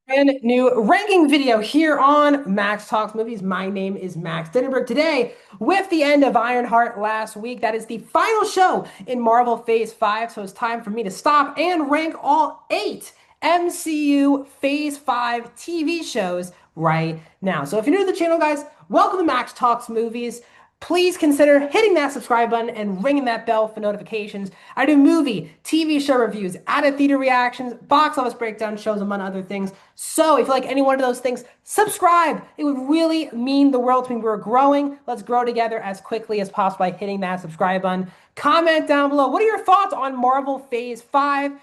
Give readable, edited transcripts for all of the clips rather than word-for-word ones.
Brand new ranking video here on Max Talks Movies. My name is Max Dinenberg. Today, with the end of Ironheart last week, that is the final show in Marvel Phase 5. So it's time for me to stop and rank all 8 MCU Phase 5 TV shows right now. So if you're new to the channel, guys, welcome to Max Talks Movies. Please consider hitting that subscribe button and ringing that bell for notifications. I do movie, TV show reviews, out theater reactions, box office breakdown shows, among other things. So if you like any one of those things, subscribe. It would really mean the world to me. We're growing. Let's grow together as quickly as possible by hitting that subscribe button. Comment down below. What are your thoughts on Marvel Phase 5?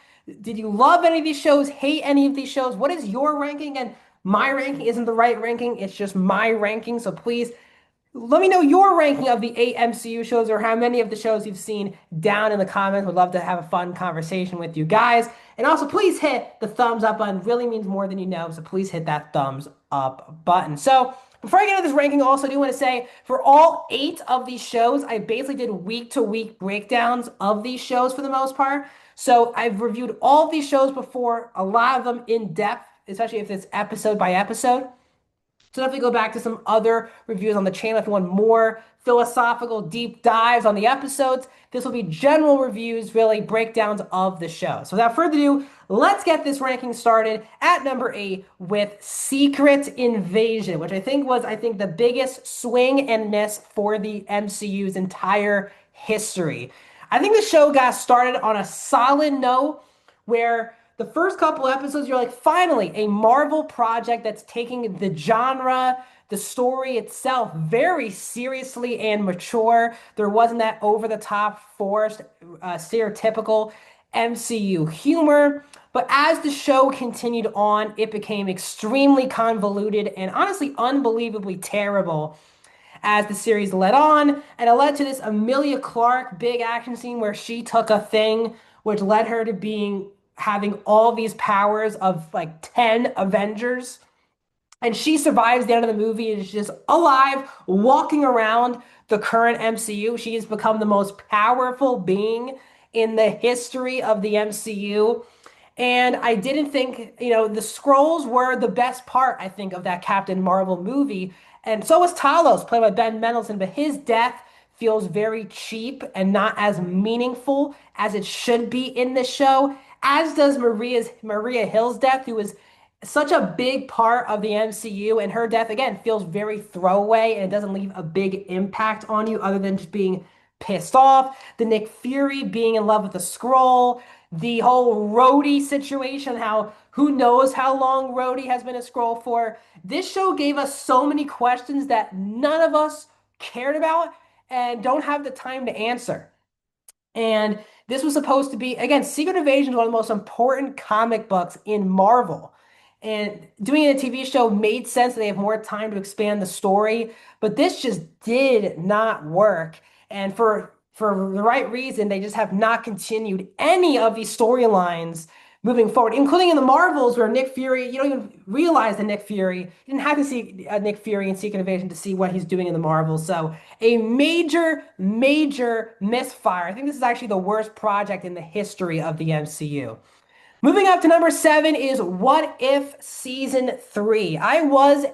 Did you love any of these shows? Hate any of these shows? What is your ranking? And my ranking isn't the right ranking. It's just my ranking. So please let me know your ranking of the 8 MCU shows or how many of the shows you've seen down in the comments. Would love to have a fun conversation with you guys. And also, please hit the thumbs up button. Really means more than you know. So please hit that thumbs up button. So before I get into this ranking, also I do want to say for all 8 of these shows, I basically did week-to-week breakdowns of these shows for the most part. So I've reviewed all of these shows before, a lot of them in depth, especially if it's episode by episode. So definitely go back to some other reviews on the channel if you want more philosophical deep dives on the episodes. This will be general reviews, really breakdowns of the show. So without further ado, let's get this ranking started at number 8 with Secret Invasion, which I think was the biggest swing and miss for the MCU's entire history. I think the show got started on a solid note where the first couple episodes, you're like, finally, a Marvel project that's taking the genre, the story itself very seriously and mature. There wasn't that over the top, forced, stereotypical MCU humor. But as the show continued on, it became extremely convoluted and honestly unbelievably terrible as the series led on. And it led to this Emilia Clarke big action scene where she took a thing which led her to being having all these powers of like 10 Avengers. And she survives the end of the movie and is just alive, walking around the current MCU. She has become the most powerful being in the history of the MCU. And I didn't think, the Skrulls were the best part, I think, of that Captain Marvel movie. And so was Talos, played by Ben Mendelsohn, but his death feels very cheap and not as meaningful as it should be in this show, as does Maria Hill's death, who was such a big part of the MCU, and her death again feels very throwaway and it doesn't leave a big impact on you other than just being pissed off. The Nick Fury being in love with the Skrull, the whole Rhodey situation, how who knows how long Rhodey has been a Skrull for. This show gave us so many questions that none of us cared about and don't have the time to answer. And this was supposed to be, again, Secret Invasion is one of the most important comic books in Marvel. And doing it in a TV show made sense that they have more time to expand the story, but this just did not work. And for the right reason, they just have not continued any of these storylines moving forward, including in the Marvels where Nick Fury, you don't even realize that Nick Fury, you didn't have to see Nick Fury in Secret Invasion to see what he's doing in the Marvels. So a major, major misfire. I think this is actually the worst project in the history of the MCU. Moving up to number 7 is What If Season 3. I was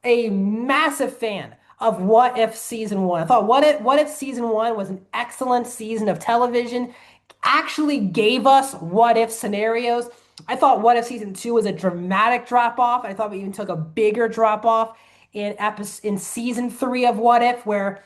a massive fan of What If Season 1. I thought What If Season 1 was an excellent season of television, actually gave us what if scenarios. I thought What If Season 2 was a dramatic drop off. I thought we even took a bigger drop off in Season 3 of What If, where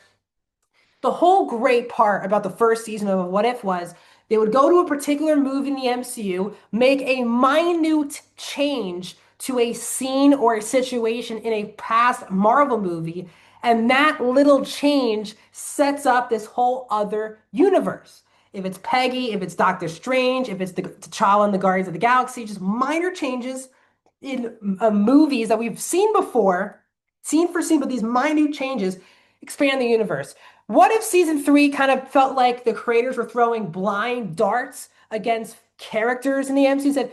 the whole great part about the first season of What If was they would go to a particular movie in the MCU, make a minute change to a scene or a situation in a past Marvel movie, and that little change sets up this whole other universe. If it's Peggy, if it's Doctor Strange, if it's the T'Challa and the Guardians of the Galaxy, just minor changes in movies that we've seen before, scene for scene, but these minute changes expand the universe. What if season 3 kind of felt like the creators were throwing blind darts against characters in the MCU? Said,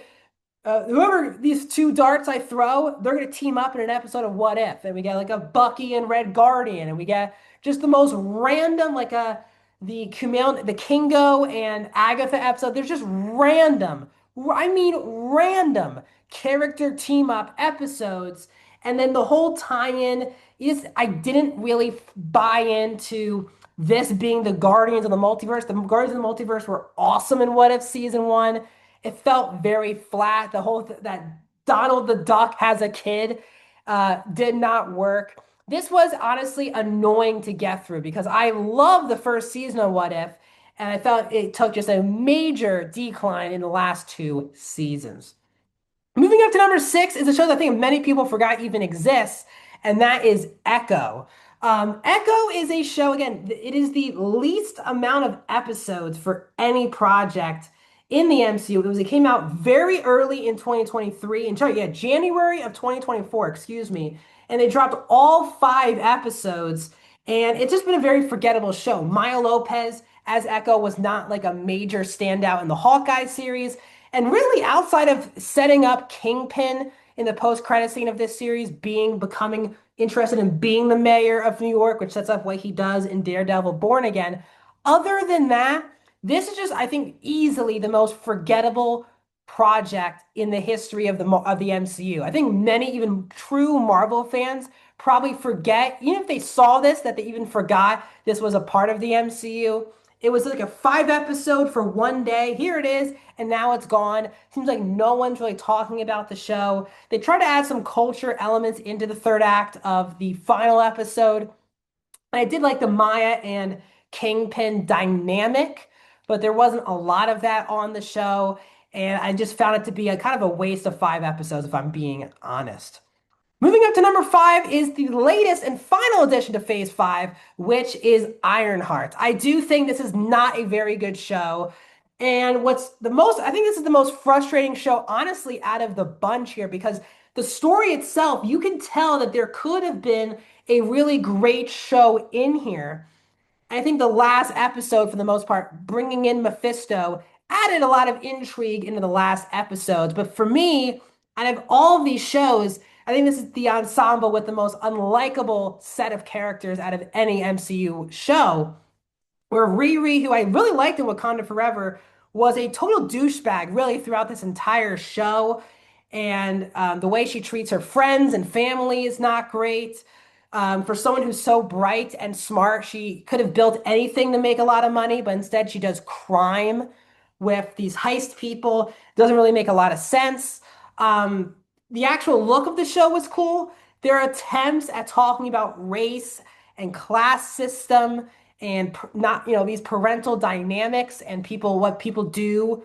whoever these 2 darts I throw, they're going to team up in an episode of What If. And we get like a Bucky and Red Guardian, and we get just the most random, like the Kingo and Agatha episode. There's just random, I mean, random character team up episodes. And then the whole tie-in is I didn't really buy into this being the Guardians of the Multiverse. The Guardians of the Multiverse were awesome in What If season one. It felt very flat. The whole that Donald the Duck has a kid did not work. This was honestly annoying to get through because I love the first season of What If, and I felt it took just a major decline in the last two seasons. Moving up to number six is a show that I think many people forgot even exists, and that is Echo. Echo is a show, again, it is the least amount of episodes for any project in the MCU. It came out very early in 2023, and sorry, yeah, January of 2024, excuse me, and they dropped all five episodes, and it's just been a very forgettable show. Maya Lopez as Echo was not like a major standout in the Hawkeye series. And really, outside of setting up Kingpin in the post-credit scene of this series, becoming interested in being the mayor of New York, which sets up what he does in Daredevil Born Again. Other than that, this is just, I think, easily the most forgettable project in the history of the MCU. I think many, even true Marvel fans, probably forget, even if they saw this, that they even forgot this was a part of the MCU. It was like a five episode for one day. Here it is, and now it's gone. Seems like no one's really talking about the show. They try to add some culture elements into the third act of the final episode. I did like the Maya and Kingpin dynamic, but there wasn't a lot of that on the show. And I just found it to be a kind of a waste of five episodes, if I'm being honest. Moving up to number five is the latest and final addition to Phase 5, which is Ironheart. I do think this is not a very good show. And I think this is the most frustrating show, honestly, out of the bunch here, because the story itself, you can tell that there could have been a really great show in here. I think the last episode, for the most part, bringing in Mephisto, added a lot of intrigue into the last episodes. But for me, out of all of these shows, I think this is the ensemble with the most unlikable set of characters out of any MCU show. Where Riri, who I really liked in Wakanda Forever, was a total douchebag really throughout this entire show. And the way she treats her friends and family is not great. For someone who's so bright and smart, she could have built anything to make a lot of money, but instead she does crime with these heist people. Doesn't really make a lot of sense. The actual look of the show was cool. Their attempts at talking about race and class system and not, these parental dynamics and what people do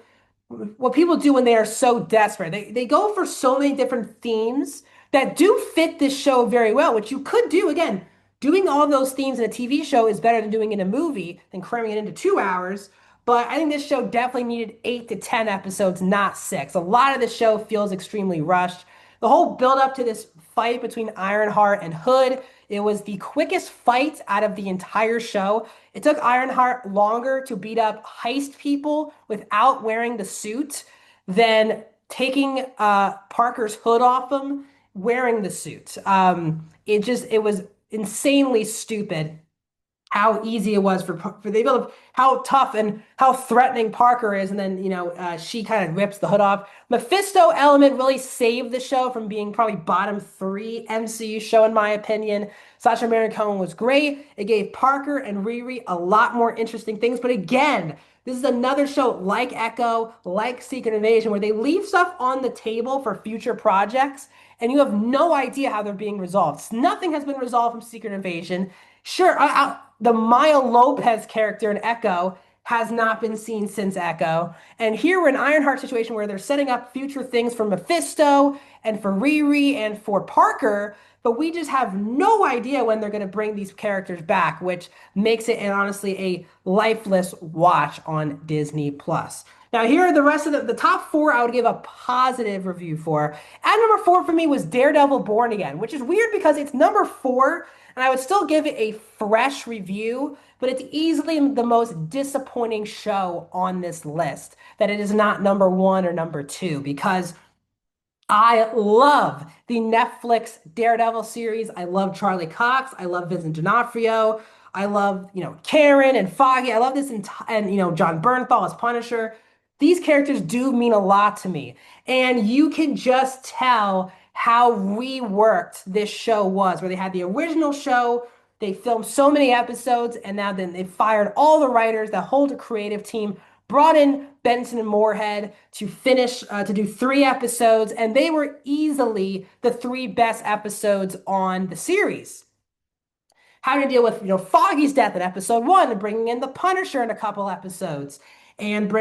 when they are so desperate. They go for so many different themes that do fit this show very well, which you could do again. Doing all of those themes in a TV show is better than doing it in a movie than cramming it into 2 hours. But I think this show definitely needed 8 to 10 episodes, not six. A lot of the show feels extremely rushed. The whole build up to this fight between Ironheart and Hood, it was the quickest fight out of the entire show. It took Ironheart longer to beat up heist people without wearing the suit than taking Parker's hood off him wearing the suit. It was insanely stupid how easy it was for they build how tough and how threatening Parker is, and then she kind of rips the hood off. Mephisto element really saved the show from being probably bottom three MCU show in my opinion. Sacha Baron Cohen was great. It gave Parker and Riri a lot more interesting things, but again, this is another show like Echo, like Secret Invasion, where they leave stuff on the table for future projects, and you have no idea how they're being resolved. Nothing has been resolved from Secret Invasion. Sure, the Maya Lopez character in Echo has not been seen since Echo. And here we're in Ironheart situation where they're setting up future things for Mephisto and for Riri and for Parker, but we just have no idea when they're going to bring these characters back, which makes it, and honestly, a lifeless watch on Disney Plus. Now, here are the rest of the top four I would give a positive review for. At number four for me was Daredevil Born Again, which is weird because it's number four, and I would still give it a fresh review, but it's easily the most disappointing show on this list that it is not number one or number two because I love the Netflix Daredevil series. I love Charlie Cox. I love Vincent D'Onofrio. I love, Karen and Foggy. I love this and John Bernthal as Punisher. these characters do mean a lot to me. And you can just tell how reworked this show was, where they had the original show, they filmed so many episodes, and now then they fired all the writers, the whole creative team, brought in Benson and Moorhead to finish, to do 3 episodes, and they were easily the 3 best episodes on the series. Having to deal with, Foggy's death in episode 1 and bringing in the Punisher in a couple episodes and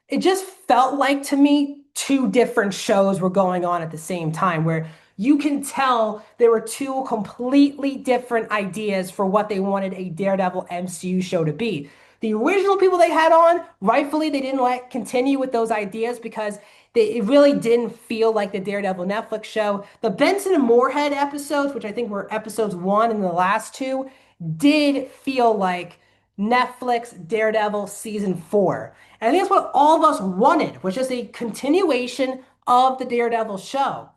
it just felt like to me 2 different shows were going on at the same time, where you can tell there were 2 completely different ideas for what they wanted a Daredevil MCU show to be. The original people they had on, rightfully, they didn't let continue with those ideas because it really didn't feel like the Daredevil Netflix show. The Benson and Moorhead episodes, which I think were episodes 1 and the last 2, did feel like Netflix Daredevil season 4. And I think that's what all of us wanted, which is a continuation of the Daredevil show.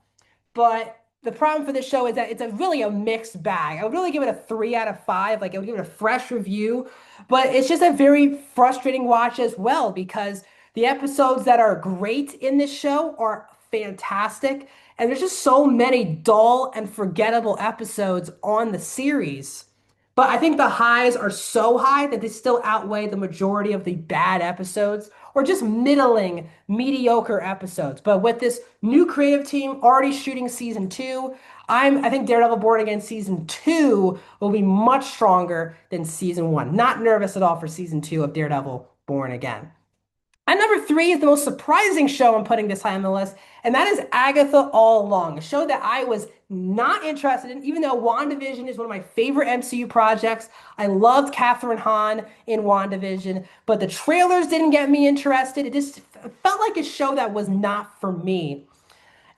But the problem for this show is that it's really a mixed bag. I would really give it a 3 out of 5. Like I would give it a fresh review, but it's just a very frustrating watch as well because the episodes that are great in this show are fantastic, and there's just so many dull and forgettable episodes on the series. But I think the highs are so high that they still outweigh the majority of the bad episodes or just middling, mediocre episodes. But with this new creative team already shooting season 2, I think Daredevil Born Again season 2 will be much stronger than season 1. Not nervous at all for season 2 of Daredevil Born Again. And number 3 is the most surprising show I'm putting this high on the list, and that is Agatha All Along, a show that I was not interested in, even though WandaVision is one of my favorite MCU projects. I loved Catherine Hahn in WandaVision, but the trailers didn't get me interested. It just felt like a show that was not for me.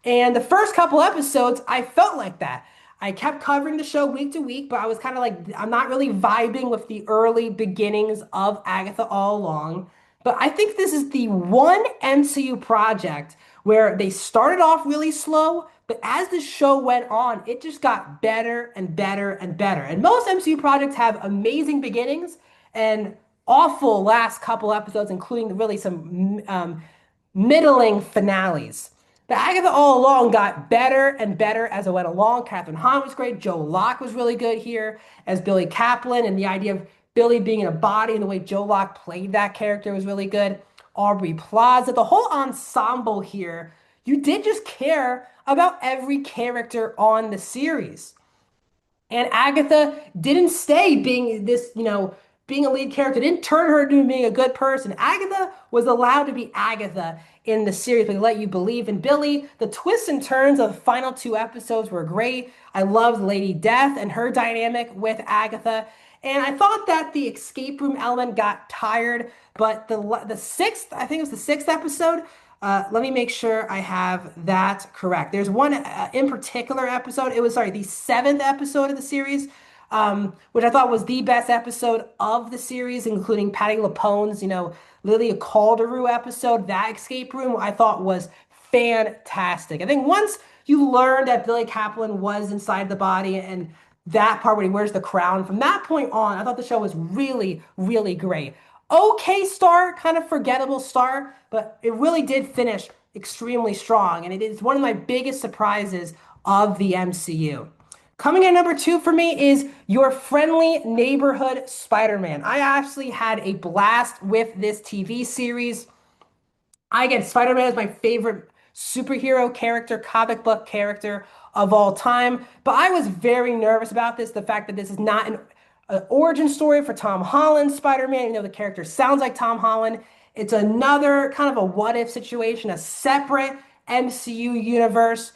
And the first couple episodes, I felt like that. I kept covering the show week to week, but I was kind of like, I'm not really vibing with the early beginnings of Agatha All Along. But I think this is the one MCU project where they started off really slow, but as the show went on, it just got better and better and better. And most MCU projects have amazing beginnings and awful last couple episodes, including really some middling finales. But Agatha All Along got better and better as it went along. Catherine Hahn was great. Joe Locke was really good here as Billy Kaplan, and the idea of Billy being in a body and the way Joe Locke played that character was really good. Aubrey Plaza, the whole ensemble here, you did just care about every character on the series. And Agatha didn't stay being this, being a lead character, didn't turn her into being a good person. Agatha was allowed to be Agatha in the series. They let you believe in Billy. The twists and turns of the final 2 episodes were great. I loved Lady Death and her dynamic with Agatha. And I thought that the escape room element got tired, but the sixth, I think it was the 6th episode. Let me make sure I have that correct. There's one in particular episode. It was, sorry, the 7th episode of the series, which I thought was the best episode of the series, including Patti LuPone's, Lilia Calderu episode. That escape room I thought was fantastic. I think once you learned that Billy Kaplan was inside the body and that part where he wears the crown, from that point on, I thought the show was really, really great. Okay start, kind of forgettable start, but it really did finish extremely strong, and it is one of my biggest surprises of the MCU. Coming in number 2 for me is Your Friendly Neighborhood Spider-Man. I actually had a blast with this TV series. Again, Spider-Man is my favorite superhero character, comic book character of all time. But I was very nervous about this, the fact that this is not an origin story for Tom Holland's Spider-Man. The character sounds like Tom Holland. It's another kind of a what-if situation, a separate MCU universe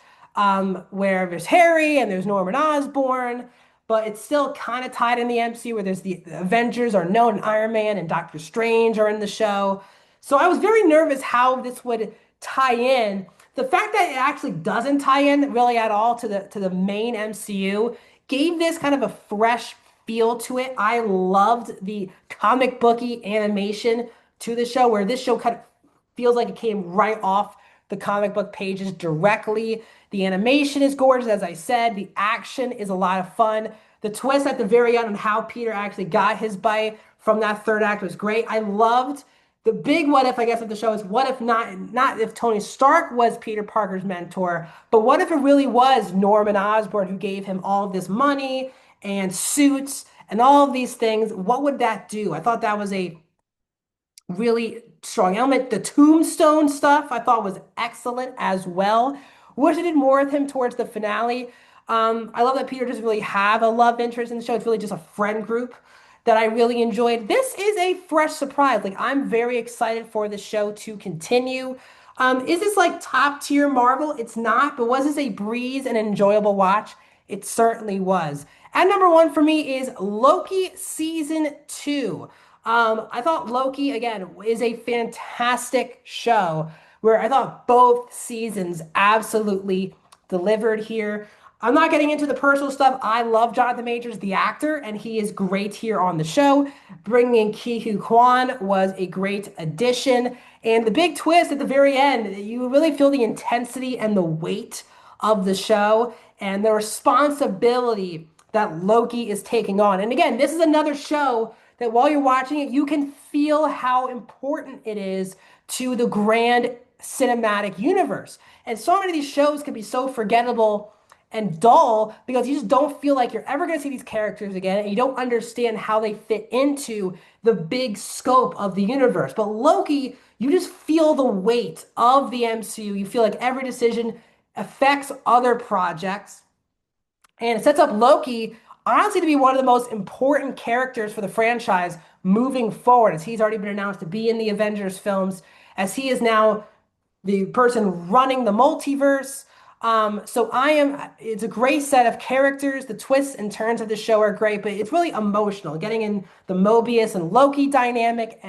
where there's Harry and there's Norman Osborn, but it's still kind of tied in the MCU where there's the Avengers are known, and Iron Man and Doctor Strange are in the show. So I was very nervous how this would tie in. The fact that it actually doesn't tie in really at all to the main MCU gave this kind of a fresh feel to it. I loved the comic booky animation to the show, where this show kind of feels like it came right off the comic book pages directly. The animation is gorgeous, as I said. The action is a lot of fun. The twist at the very end on how Peter actually got his bite from that 3rd act was great. I loved the big what if, I guess, of the show is what if not if Tony Stark was Peter Parker's mentor, but what if it really was Norman Osborn who gave him all of this money and suits and all of these things? What would that do? I thought that was a really strong element. The tombstone stuff I thought was excellent as well. Wish I did more with him towards the finale. I love that Peter doesn't really have a love interest in the show. It's really just a friend group that I really enjoyed. This is a fresh surprise. Like, I'm very excited for the show to continue. Is this like top tier Marvel? It's not, but was this a breeze and enjoyable watch? It certainly was. And number one for me is Loki season two. I thought Loki, again, is a fantastic show where I thought both seasons absolutely delivered here. I'm not getting into the personal stuff. I love Jonathan Majors, the actor, and he is great here on the show. Bringing in Ke Huy Quan was a great addition. And the big twist at the very end, you really feel the intensity and the weight of the show and the responsibility that Loki is taking on. And again, this is another show that while you're watching it, you can feel how important it is to the grand cinematic universe. And so many of these shows can be so forgettable and dull because you just don't feel like you're ever going to see these characters again and you don't understand how they fit into the big scope of the universe. But Loki, you just feel the weight of the MCU. You feel like every decision affects other projects. And it sets up Loki, honestly, to be one of the most important characters for the franchise moving forward, as he's already been announced to be in the Avengers films, as he is now the person running the multiverse. It's a great set of characters. The twists and turns of the show are great, but it's really emotional. Getting in the Mobius and Loki dynamic,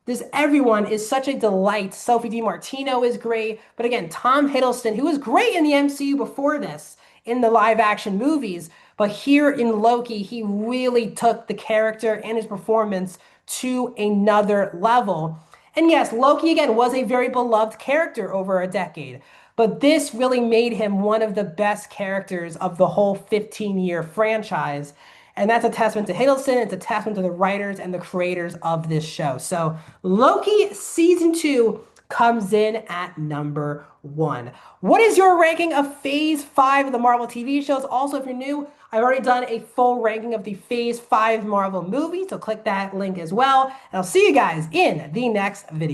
this everyone is such a delight. Sophie DiMartino is great. But again, Tom Hiddleston, who was great in the MCU before this, in the live action movies, but here in Loki, he really took the character and his performance to another level. And yes, Loki again was a very beloved character over a decade, but this really made him one of the best characters of the whole 15-year franchise. And that's a testament to Hiddleston. It's a testament to the writers and the creators of this show. So Loki season two comes in at number one. What is your ranking of Phase 5 of the Marvel TV shows? Also, if you're new, I've already done a full ranking of the Phase 5 Marvel movies, so click that link as well. And I'll see you guys in the next video.